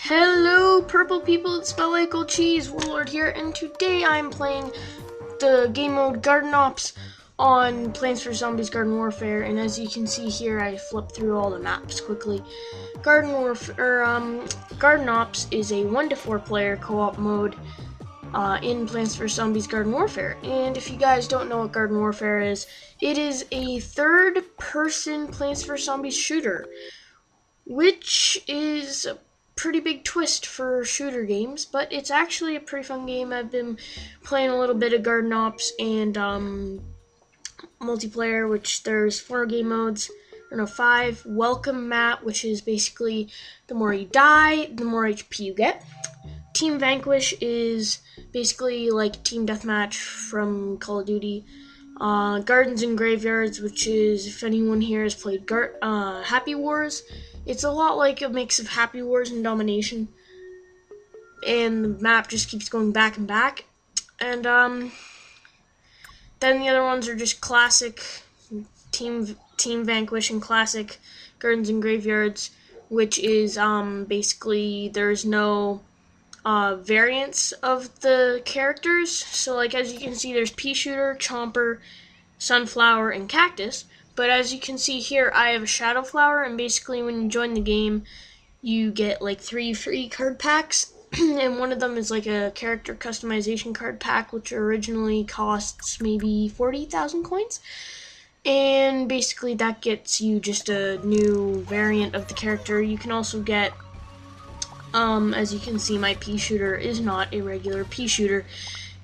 Hello, purple people that smell like old cheese. Warlord here, and today I'm playing the game mode Garden Ops on PvZ Garden Warfare. And as you can see here, I flipped through all the maps quickly. Garden Ops is a 1 to 4 player co-op mode in PvZ Garden Warfare. And if you guys don't know what Garden Warfare is, it is a third-person Plants vs Zombies shooter, which is a pretty big twist for shooter games, but it's actually a pretty fun game. I've been playing a little bit of Garden Ops and multiplayer, which there's 4 game modes, or no, 5. Welcome map, which is basically the more you die, the more HP you get. Team Vanquish is basically like Team Deathmatch from Call of Duty. Gardens and Graveyards, which is, if anyone here has played Happy Wars, it's a lot like a mix of Happy Wars and Domination, and the map just keeps going back and back. And then the other ones are just classic Team Vanquish and classic Gardens and Graveyards, which is basically there's no variants of the characters. So like as you can see, there's pea shooter, chomper, sunflower, and cactus. But as you can see here, I have a shadow flower, and basically when you join the game, you get like 3 free card packs, and one of them is like a character customization card pack, which originally costs maybe 40,000 coins. And basically that gets you just a new variant of the character. You can also get, as you can see, my pea shooter is not a regular pea shooter.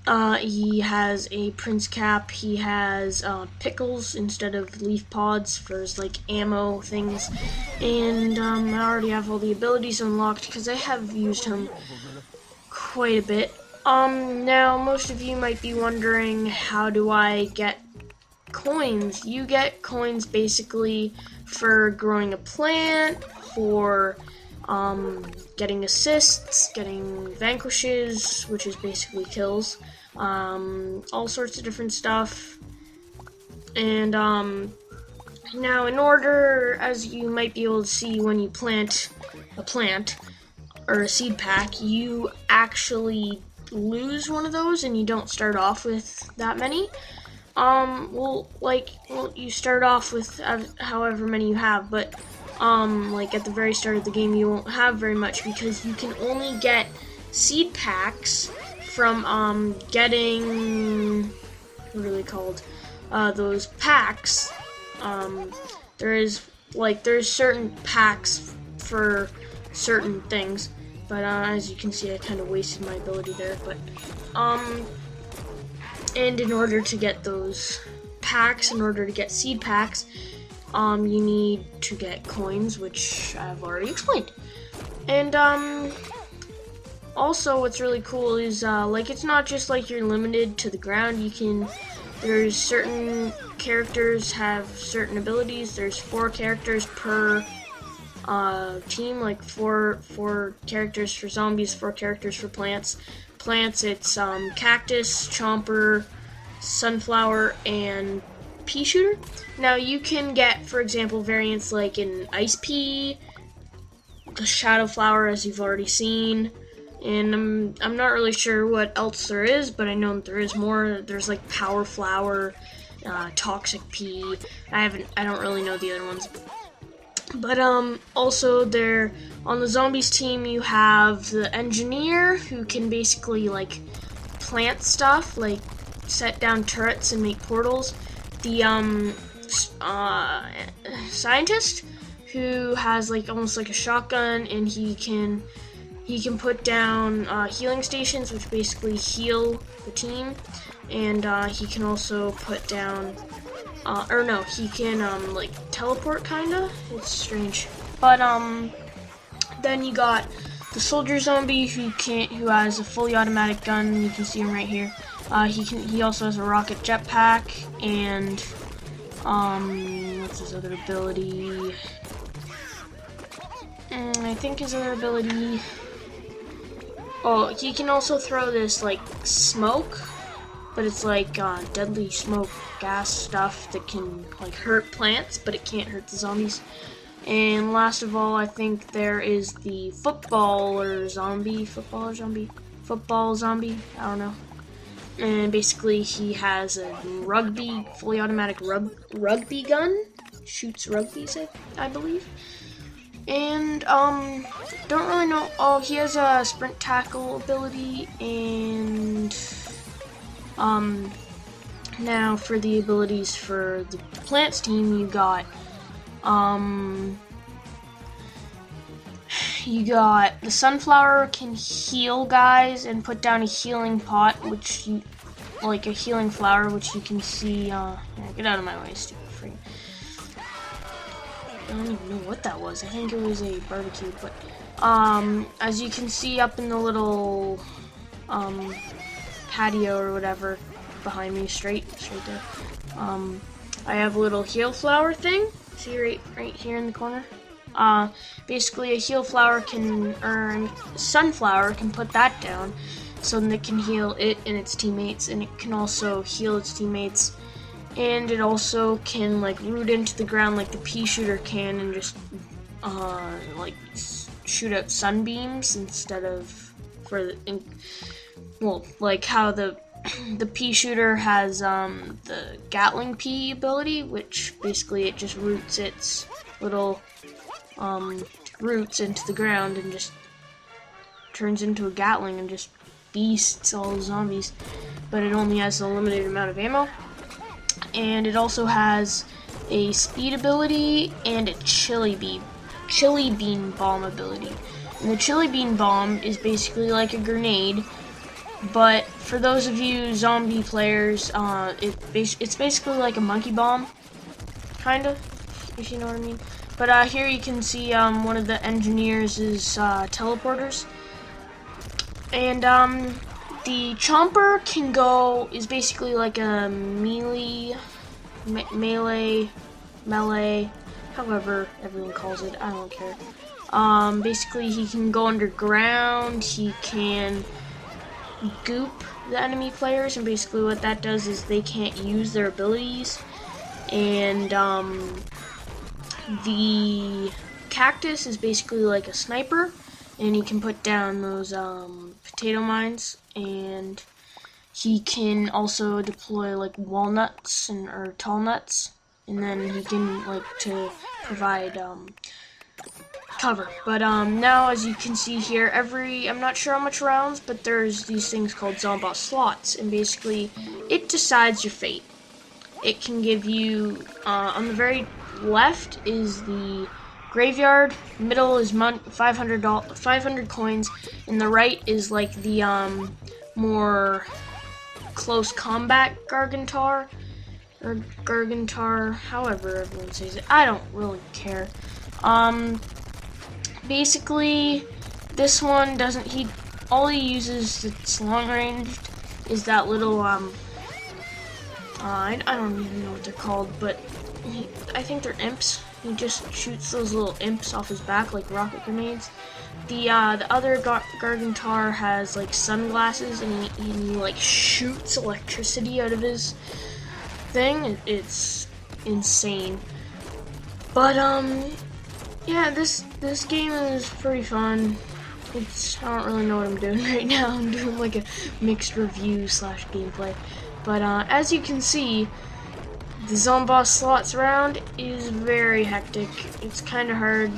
He has a prince cap, he has pickles instead of leaf pods for his like ammo things, and I already have all the abilities unlocked because I have used him quite a bit. Now most of you might be wondering, how do I get coins? You get coins basically for growing a plant, for getting assists, getting vanquishes, which is basically kills, all sorts of different stuff. And now in order, as you might be able to see when you plant a plant or a seed pack, you actually lose one of those and you don't start off with that many. You start off with however many you have, but like at the very start of the game you won't have very much, because you can only get seed packs from getting, what are they called, those packs. There's certain packs for certain things, but as you can see, I kind of wasted my ability there. But and in order to get those packs, in order to get seed packs, you need to get coins, which I've already explained. And also what's really cool is like it's not just like you're limited to the ground. There's certain characters have certain abilities. There's 4 characters per team, like four characters for zombies, 4 characters for plants. Plants, it's cactus, chomper, sunflower, and pea shooter. Now you can get, for example, variants like an ice pea, the shadow flower, as you've already seen, and I'm not really sure what else there is, but I know that there is more. There's like power flower, toxic pea. I don't really know the other ones. But also there on the zombies team you have the engineer, who can basically like plant stuff, like set down turrets and make portals. The scientist, who has like almost like a shotgun, and he can put down healing stations, which basically heal the team. And he can also put down he can like teleport, kinda. It's strange. But then you got the soldier zombie, who has a fully automatic gun. You can see him right here. He also has a rocket jetpack, and what's his other ability? I think his other ability, he can also throw this like smoke, but it's like deadly smoke gas stuff that can like hurt plants, but it can't hurt the zombies. And last of all, I think there is the football zombie, I don't know. And basically he has a fully automatic rugby gun, shoots rugbies, I believe. And don't really know. Oh, he has a sprint tackle ability, and now for the abilities for the plants team, you got the sunflower can heal guys and put down a healing pot, like a healing flower, which you can see. Get out of my way, stupid freak. I don't even know what that was. I think it was a barbecue, but as you can see up in the little patio or whatever behind me, straight there. I have a little heal flower thing. See right here in the corner. Basically a heal flower sunflower can put that down, so then it can heal it and its teammates, and it can also heal its teammates. And it also can like root into the ground like the pea shooter can, and just like shoot out sunbeams instead of like how the pea shooter has the Gatling pea ability, which basically it just roots its little roots into the ground and just turns into a Gatling and just beasts all the zombies. But it only has a limited amount of ammo. And it also has a speed ability and a chili bean bomb ability. And the chili bean bomb is basically like a grenade, but for those of you zombie players, it's basically like a monkey bomb, kind of, if you know what I mean. But here you can see one of the engineers' teleporters, and the chomper is basically like a melee, however everyone calls it, I don't care. Basically he can go underground, he can goop the enemy players, and basically what that does is they can't use their abilities. And the cactus is basically like a sniper, and he can put down those potato mines, and he can also deploy like walnuts or tall nuts, and then he can like to provide cover. But now, as you can see here, I'm not sure how much rounds, but there's these things called zombie slots, and basically it decides your fate. It can give you on the very left is the graveyard, middle is 500 coins, and the right is like the more close combat Gargantar, or Gargantar, however everyone says it. I don't really care. Basically, this one all he uses that's long ranged is that little, I don't even know what they're called, but I think they're imps. He just shoots those little imps off his back like rocket grenades. The other Gargantar has like sunglasses, and he like shoots electricity out of his thing. It's insane. But yeah, this game is pretty fun. I don't really know what I'm doing right now. I'm doing like a mixed review / gameplay. But as you can see, the zombie slots round is very hectic. It's kind of hard.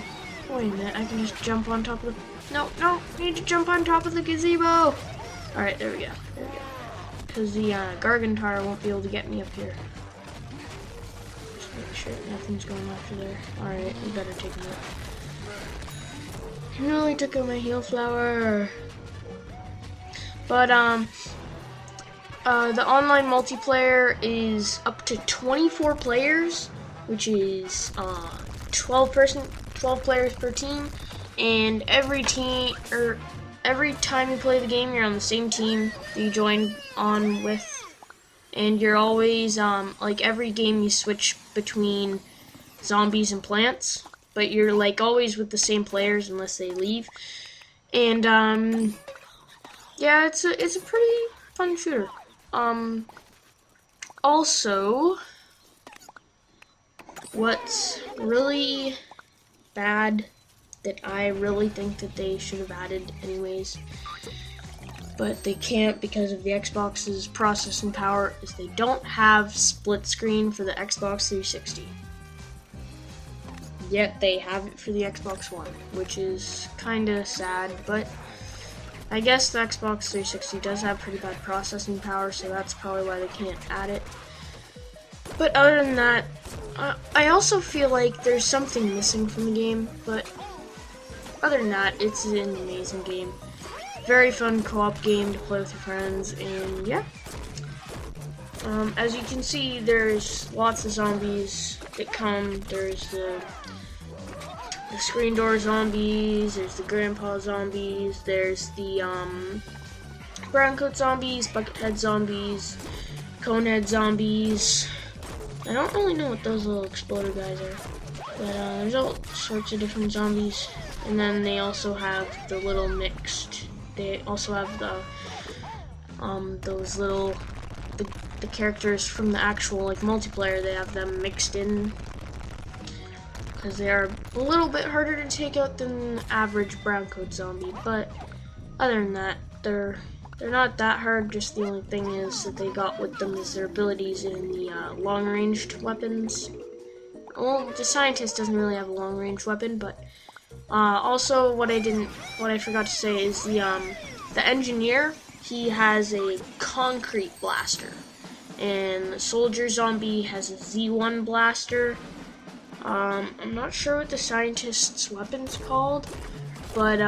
Wait a minute, I can just jump on top of the... No, I need to jump on top of the gazebo. Alright, there we go. Because the Gargantar won't be able to get me up here. Just make sure nothing's going after there. Alright, we better take him out. I nearly took out my heal flower. But, the online multiplayer is up to 24 players, which is 12 players per team, and every time you play the game, you're on the same team that you join on with, and you're always like every game you switch between zombies and plants, but you're like always with the same players unless they leave. And yeah, it's a pretty fun shooter. Also, what's really bad that I really think that they should have added anyways. But they can't because of the Xbox's processing power, is they don't have split screen for the Xbox 360. Yet they have it for the Xbox One, which is kinda sad, but I guess the Xbox 360 does have pretty bad processing power, so that's probably why they can't add it. But other than that, I also feel like there's something missing from the game, but other than that, it's an amazing game. Very fun co-op game to play with your friends, and yeah. As you can see, there's lots of zombies that come. There's the screen door zombies, there's the grandpa zombies, there's the brown coat zombies, bucket head zombies, cone head zombies. I don't really know what those little exploder guys are, but there's all sorts of different zombies. And then they also have the little mixed. They also have the those little the characters from the actual like multiplayer. They have them mixed in because they are a little bit harder to take out than the average brown coat zombie. But other than that, they're not that hard. Just the only thing is that they got with them is their abilities in the long-ranged weapons. Well, the scientist doesn't really have a long-range weapon, but also what I forgot to say is the engineer. He has a concrete blaster, and the soldier zombie has a Z1 blaster. I'm not sure what the scientist's weapon's called, but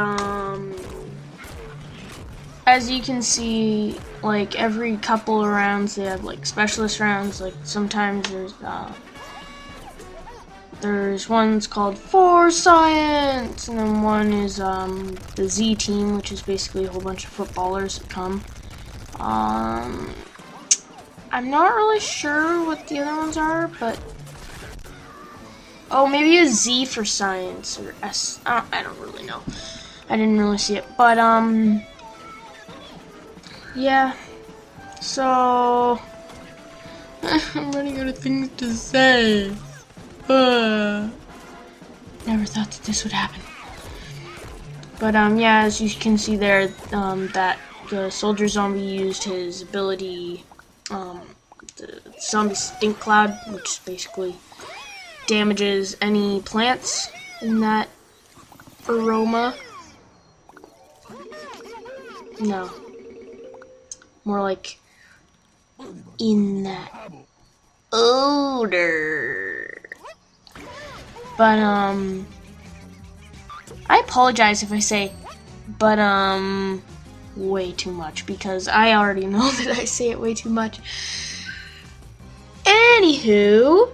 as you can see, like every couple of rounds they have like specialist rounds. Like sometimes there's one's called For Science, and then one is the Z team, which is basically a whole bunch of footballers that come. I'm not really sure what the other ones are, but oh, maybe a Z for Science or S. I don't really know. I didn't really see it, but yeah. So I'm running out of things to say. Never thought that this would happen. But yeah, as you can see there, that the soldier zombie used his ability, the zombie stink cloud, which basically damages any plants in that aroma. No. More like in that odor. But I apologize if I say but way too much, because I already know that I say it way too much. Anywho,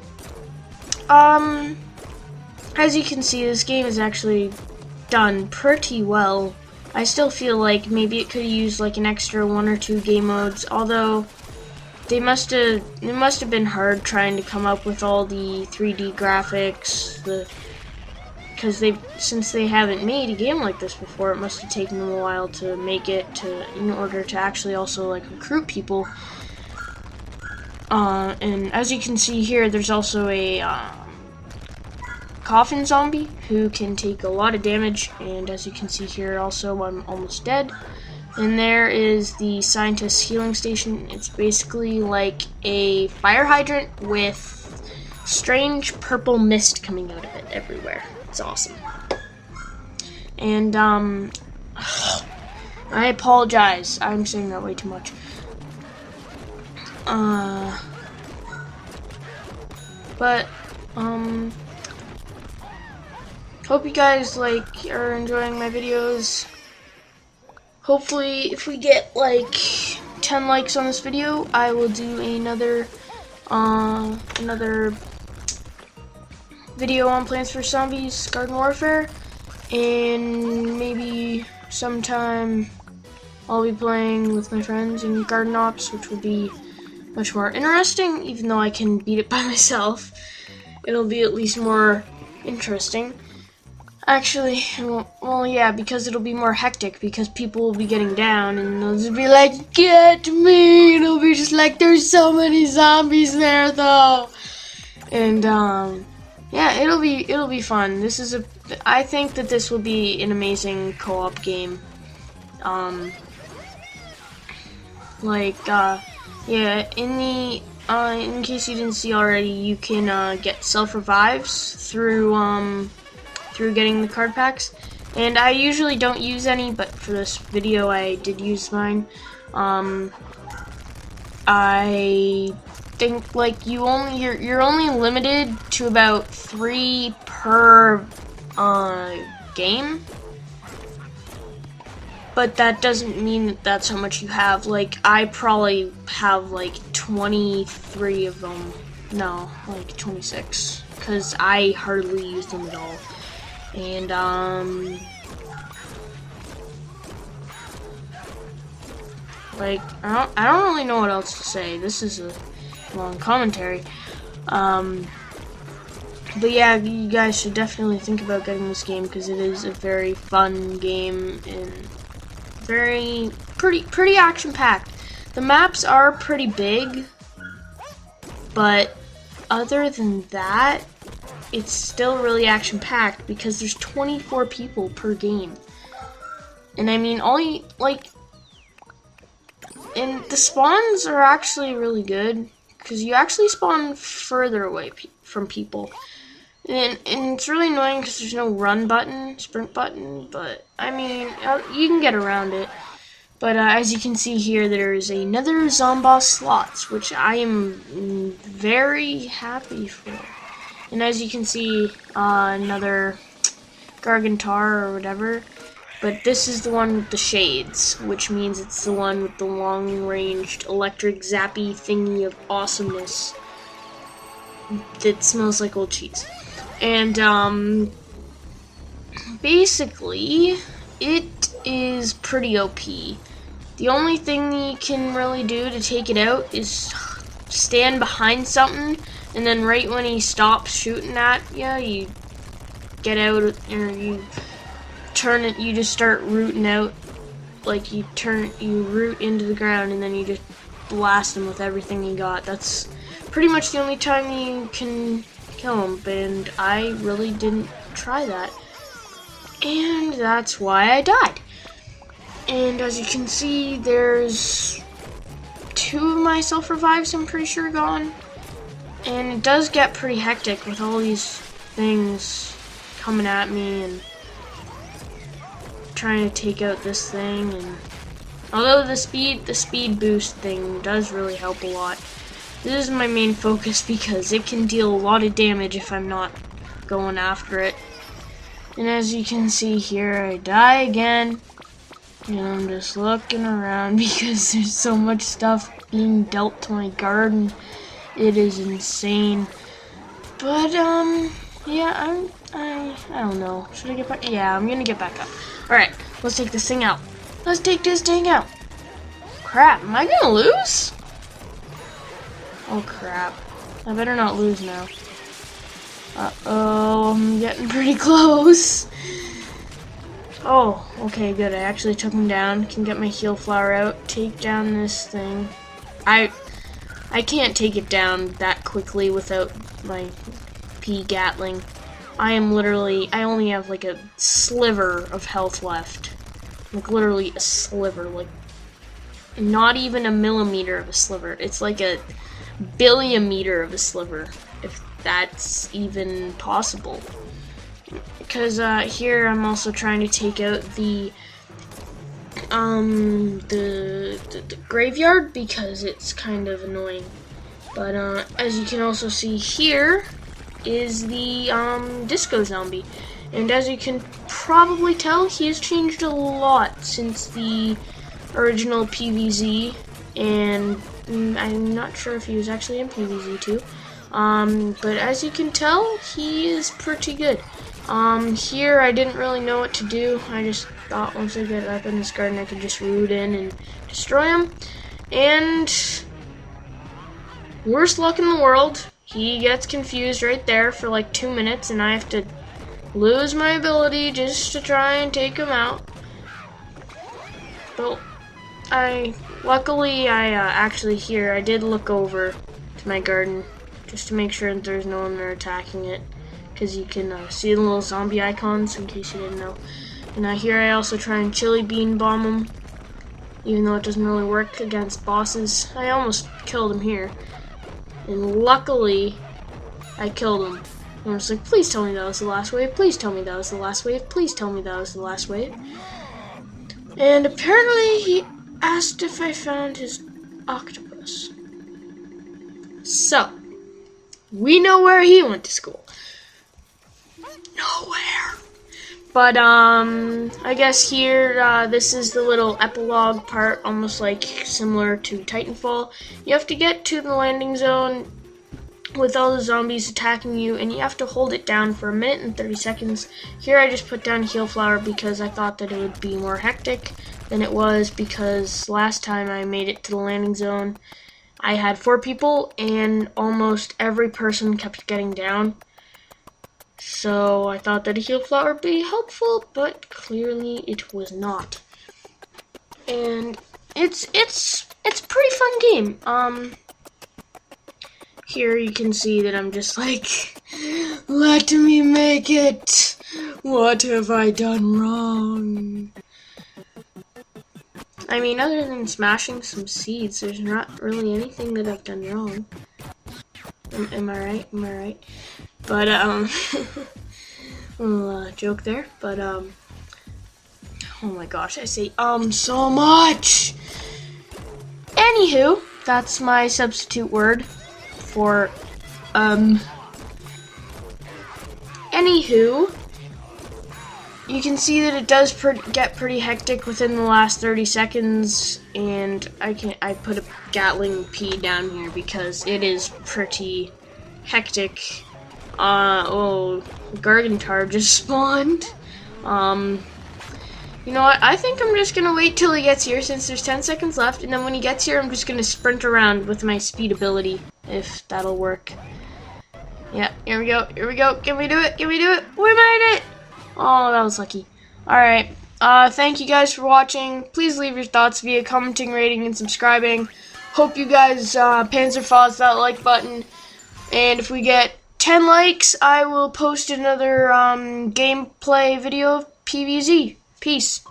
as you can see, this game is actually done pretty well. I still feel like maybe it could use like an extra 1 or 2 game modes, although it must have been hard trying to come up with all the 3D graphics, because since they haven't made a game like this before, it must have taken them a while to make it in order to actually also like recruit people. And as you can see here, there's also a coffin zombie who can take a lot of damage, and as you can see here also, I'm almost dead. And there is the scientist's healing station. It's basically like a fire hydrant with strange purple mist coming out of it everywhere. It's awesome. And I apologize, I'm saying that way too much. But hope you guys are enjoying my videos. Hopefully, if we get like 10 likes on this video, I will do another video on Plants vs Zombies Garden Warfare, and maybe sometime I'll be playing with my friends in Garden Ops, which would be much more interesting. Even though I can beat it by myself, it'll be at least more interesting. Actually, well, yeah, because it'll be more hectic, because people will be getting down, and they'll just be like, get me! It'll be just like, there's so many zombies there, though! And, yeah, it'll be fun. This is I think that this will be an amazing co-op game. Yeah, in case you didn't see already, you can get self-revives through getting the card packs. And I usually don't use any, but for this video I did use mine. I think like you're only limited to about 3 per game, but that doesn't mean that that's how much you have. Like I probably have like 23 of them. No, like 26, because I hardly use them at all. And like I don't really know what else to say. This is a long commentary. But yeah, you guys should definitely think about getting this game because it is a very fun game and pretty action-packed. The maps are pretty big, but other than that, it's still really action-packed because there's 24 people per game. And I mean, and the spawns are actually really good because you actually spawn further away from people. And it's really annoying because there's no run button, sprint button, but I mean, you can get around it. But as you can see here, there's another Zomboss slots, which I am very happy for. And as you can see, another Gargantar or whatever. But this is the one with the shades, which means it's the one with the long-ranged electric zappy thingy of awesomeness that smells like old cheese. And basically, it is pretty OP. The only thing you can really do to take it out is stand behind something, and then right when he stops shooting at you, you get out, or you turn it, you just start rooting out, like you root into the ground, and then you just blast him with everything you got. That's pretty much the only time you can kill him, and I really didn't try that, and that's why I died. And as you can see, there's 2 of my self-revives I'm pretty sure gone, and it does get pretty hectic with all these things coming at me and trying to take out this thing. And although the speed boost thing does really help a lot, this is my main focus because it can deal a lot of damage if I'm not going after it. And as you can see here, I die again, and I'm just looking around because there's so much stuff being dealt to my garden. It is insane. But yeah, I don't know. Should I get back? Yeah, I'm gonna get back up. Alright, let's take this thing out. Let's take this thing out. Crap, am I gonna lose? Oh crap. I better not lose now. Uh-oh, I'm getting pretty close. Oh, okay, good. I actually took him down. Can get my heal flower out. Take down this thing. I can't take it down that quickly without my Gatling. I only have like a sliver of health left. Like literally a sliver, like not even a millimeter of a sliver. It's like a billion-meter of a sliver, if that's even possible. Because here I'm also trying to take out the graveyard because it's kind of annoying. But as you can also see here is the disco zombie, and as you can probably tell, he has changed a lot since the original PvZ, and I'm not sure if he was actually in PvZ too. But as you can tell, he is pretty good. Here I didn't really know what to do. I just thought once I get up in this garden I could just root in and destroy him. And worst luck in the world, he gets confused right there for like 2 minutes, and I have to lose my ability just to try and take him out. But luckily actually here I did look over to my garden just to make sure that there's no one there attacking it. because you can see the little zombie icons, in case you didn't know. And here I also try and chili bean bomb them, even though it doesn't really work against bosses. I almost killed him here, and luckily I killed him. And I was like, please tell me that was the last wave, please tell me that was the last wave, please tell me that was the last wave. And apparently he asked if I found his octopus. So, we know where he went to school. Nowhere. But, I guess here, this is the little epilogue part, almost like similar to Titanfall. You have to get to the landing zone with all the zombies attacking you, and you have to hold it down for 1 minute and 30 seconds. Here I just put down heal flower because I thought that it would be more hectic than it was, because last time I made it to the landing zone, I had 4 people, and almost every person kept getting down. So I thought that a heal flower would be helpful, but clearly it was not. And it's a pretty fun game. Here you can see that I'm just like, let me make it. What have I done wrong? I mean, other than smashing some seeds, there's not really anything that I've done wrong. Am I right? Am I right? But, little joke there. But, oh my gosh, I say, so much! Anywho, that's my substitute word for, anywho, you can see that it does get pretty hectic within the last 30 seconds, and I put a Gatling P down here because it is pretty hectic. Oh, Gargantar just spawned. You know what, I think I'm just gonna wait till he gets here since there's 10 seconds left, and then when he gets here I'm just gonna sprint around with my speed ability, if that'll work. Yeah, here we go, here we go. Can we do it? Can we do it? We made it! Oh, that was lucky. Alright, thank you guys for watching. Please leave your thoughts via commenting, rating, and subscribing. Hope you guys panzer that like button. And if we get 10 likes, I will post another gameplay video of PvZ. Peace.